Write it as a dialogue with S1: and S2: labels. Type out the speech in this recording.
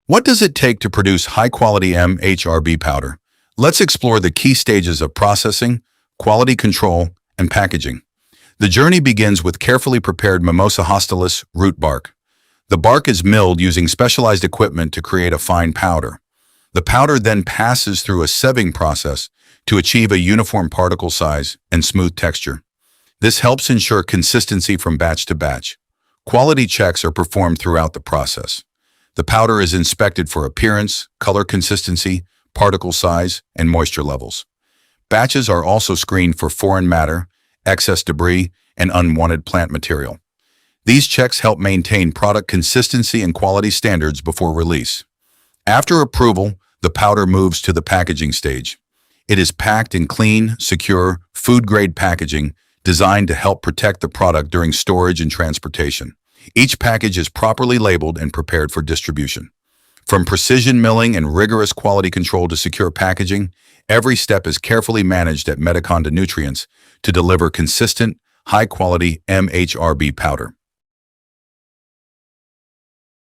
S1: What does it take to produce high-quality MHRB powder? Let's explore the key stages of processing, quality control, and packaging. The journey begins with carefully prepared Mimosa Hostilis Root Bark. The bark is milled using specialized equipment to create a fine powder. The powder then passes through a sieving process to achieve a uniform particle size and smooth texture. This helps ensure consistency from batch to batch. Quality checks are performed throughout the process. The powder is inspected for appearance, color consistency, particle size, and moisture levels. Batches are also screened for foreign matter, excess debris, and unwanted plant material. These checks help maintain product consistency and quality standards before release. After approval, the powder moves to the packaging stage. It is packed in clean, secure, food-grade packaging designed to help protect the product during storage and transportation. Each package is properly labeled and prepared for distribution. From precision milling and rigorous quality control to secure packaging, every step is carefully managed at Medikonda Nutrients to deliver consistent, high-quality MHRB powder.